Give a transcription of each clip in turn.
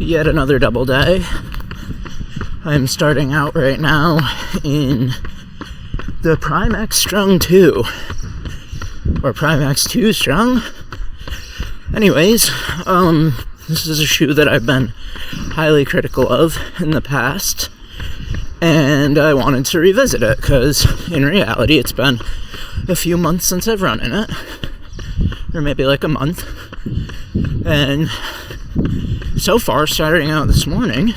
Yet another double day. I'm starting out right now in the Prime X Strung 2, or Prime X2 Strung. Anyways, this is a shoe that I've been highly critical of in the past, and I wanted to revisit it because in reality it's been a few months since I've run in it, or maybe like a month. And so far, starting out this morning,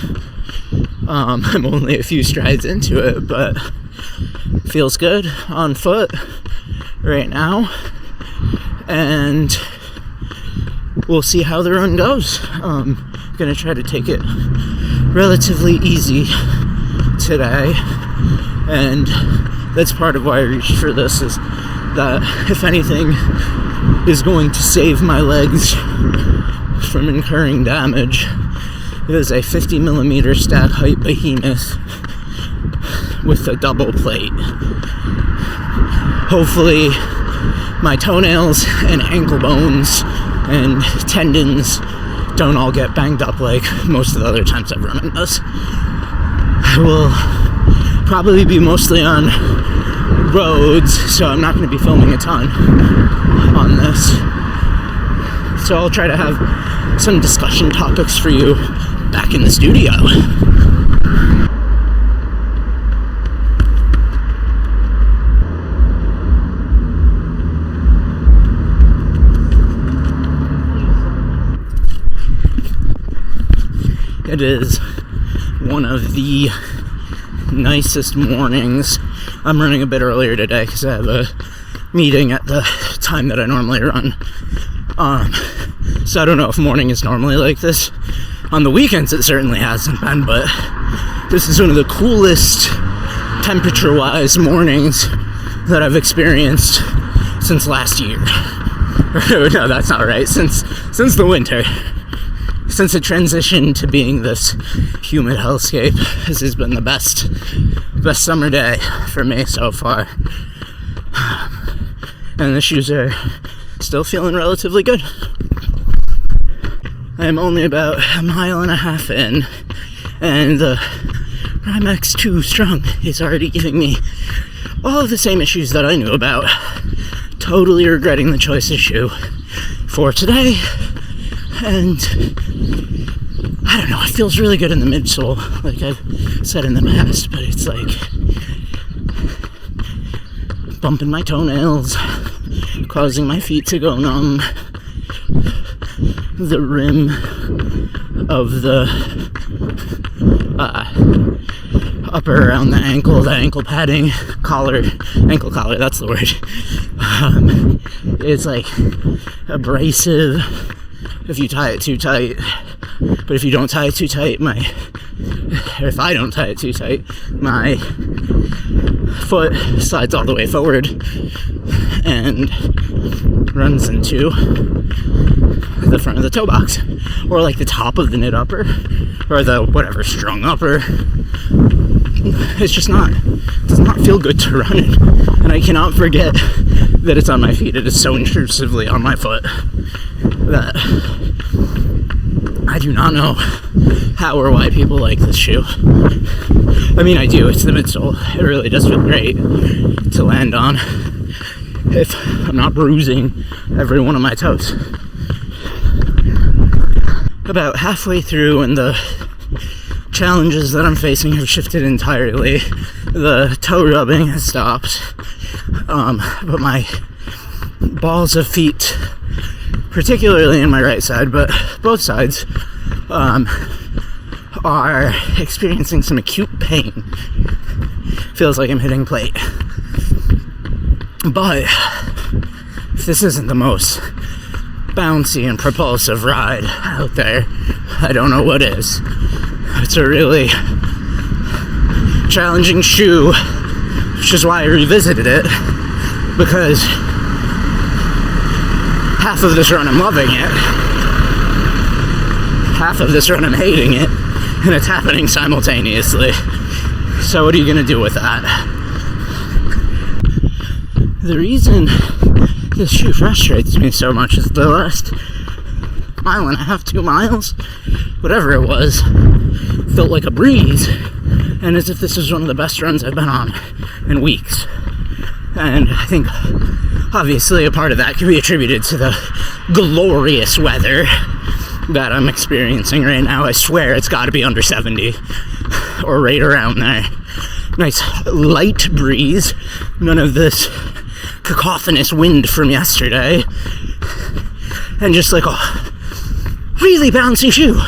I'm only a few strides into it, but feels good on foot right now, and we'll see how the run goes. I'm gonna try to take it relatively easy today, and that's part of why I reached for this, is that if anything is going to save my legs from incurring damage, it is a 50mm stack height behemoth with a double plate. Hopefully my toenails and ankle bones and tendons don't all get banged up like most of the other times I've run in this. I will probably be mostly on roads, so I'm not going to be filming a ton on this. So I'll try to have some discussion topics for you back in the studio. It is one of the nicest mornings. I'm running a bit earlier today because I have a meeting at the time that I normally run. So I don't know if morning is normally like this. On the weekends it certainly hasn't been, but this is one of the coolest temperature-wise mornings that I've experienced since last year. No, that's not right. Since the winter. Since it transitioned to being this humid hellscape, this has been the best summer day for me so far. And the shoes are still feeling relatively good. I am only about a mile and a half in, and the Prime X2 Strung is already giving me all of the same issues that I knew about. Totally regretting the choice of shoe for today, and I don't know, it feels really good in the midsole, like I've said in the past, but it's like bumping my toenails, causing my feet to go numb. The rim of the upper around the ankle padding, ankle collar, that's the word. It's like abrasive if you tie it too tight, but if you don't tie it too tight, if I don't tie it too tight, my foot slides all the way forward and runs into the front of the toe box, or like the top of the knit upper, or the whatever strung upper. It's just does not feel good to run in, and I cannot forget that it's on my feet. It is so intrusively on my foot that I do not know how or why people like this shoe. I mean, I do. It's the midsole. It really does feel great to land on if I'm not bruising every one of my toes. About halfway through, and the challenges that I'm facing have shifted entirely. The toe rubbing has stopped, but my balls of feet, particularly in my right side, but both sides, are experiencing some acute pain. Feels like I'm hitting plate. But if this isn't the most bouncy and propulsive ride out there, I don't know what is. It's a really challenging shoe, which is why I revisited it, because half of this run I'm loving it, half of this run I'm hating it, and it's happening simultaneously. So what are you gonna do with that? The reason this shoe frustrates me so much is the last mile and a half, 2 miles, whatever it was, felt like a breeze, and as if this was one of the best runs I've been on in weeks. And I think obviously a part of that can be attributed to the glorious weather that I'm experiencing right now. I swear it's got to be under 70 or right around there. Nice light breeze, none of this cacophonous wind from yesterday, and just like a really bouncy shoe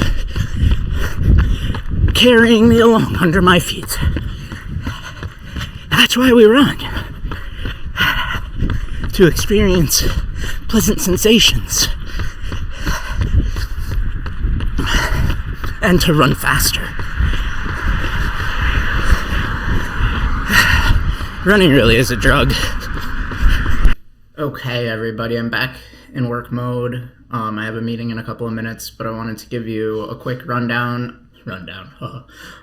carrying me along under my feet. That's why we run, to experience pleasant sensations and to run faster. Running really is a drug. Okay, everybody, I'm back in work mode. I have a meeting in a couple of minutes, but I wanted to give you a quick rundown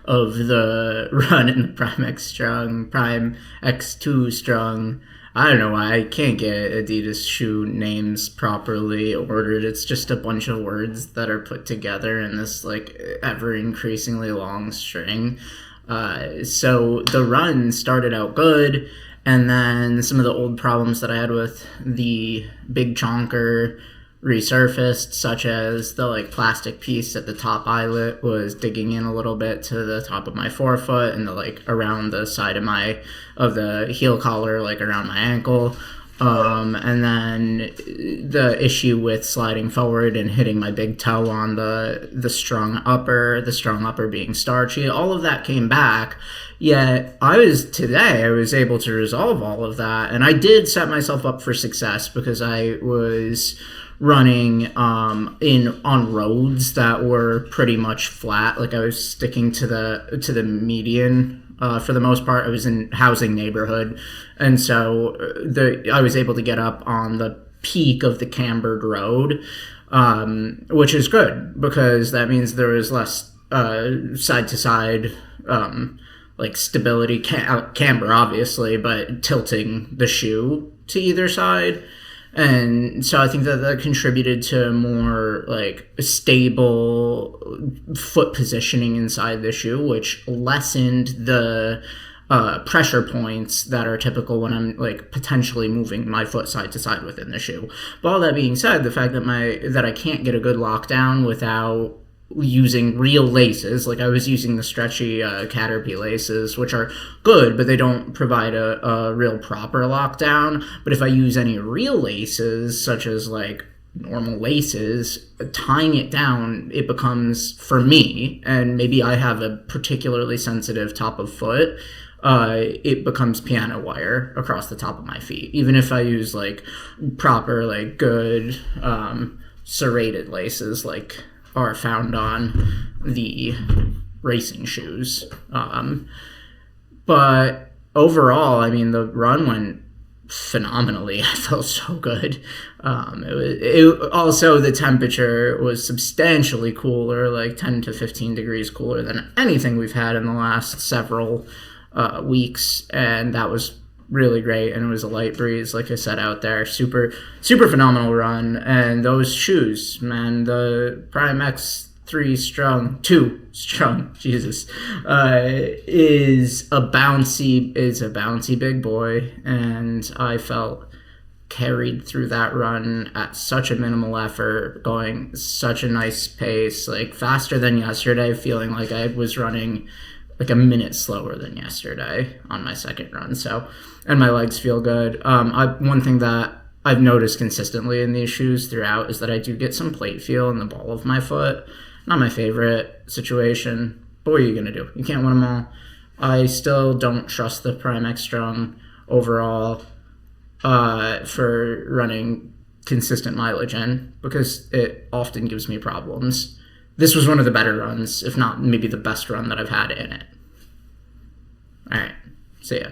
of the run in the Prime X Strung, Prime X2 Strung. I don't know why I can't get Adidas shoe names properly ordered. It's just a bunch of words that are put together in this like ever increasingly long string. So the run started out good, and then some of the old problems that I had with the big chonker resurfaced, such as the like plastic piece at the top eyelet was digging in a little bit to the top of my forefoot, and the like around the side of the heel collar, like around my ankle. And then the issue with sliding forward and hitting my big toe on the strung upper being starchy, all of that came back. Yet I was able to resolve all of that, and I did set myself up for success because I was running on roads that were pretty much flat. Like I was sticking to the median. For the most part, I was in housing neighborhood, and so I was able to get up on the peak of the cambered road, which is good because that means there was less side to side like stability, camber obviously, but tilting the shoe to either side. And so I think that contributed to more like stable foot positioning inside the shoe, which lessened the pressure points that are typical when I'm like potentially moving my foot side to side within the shoe. But all that being said, the fact that I can't get a good lockdown without using real laces, like I was using the stretchy Caterpie laces, which are good, but they don't provide a real proper lockdown. But if I use any real laces, such as like normal laces, tying it down, it becomes, for me, and maybe I have a particularly sensitive top of foot, it becomes piano wire across the top of my feet. Even if I use like proper, like good serrated laces, like are found on the racing shoes. But overall, I mean, the run went phenomenally. I felt so good. Also, the temperature was substantially cooler, like 10 to 15 degrees cooler than anything we've had in the last several weeks, and that was really great. And it was a light breeze, like I said, out there. Super phenomenal run. And those shoes, man, the Prime X2 Strung, Jesus, is a bouncy big boy, and I felt carried through that run at such a minimal effort, going such a nice pace, like faster than yesterday, feeling like I was running like a minute slower than yesterday on my second run. So, and my legs feel good. One thing that I've noticed consistently in these shoes throughout is that I do get some plate feel in the ball of my foot. Not my favorite situation, but what are you gonna do? You can't win them all. I still don't trust the Prime X Strung overall for running consistent mileage in, because it often gives me problems. This was one of the better runs, if not maybe the best run that I've had in it. All right, see ya.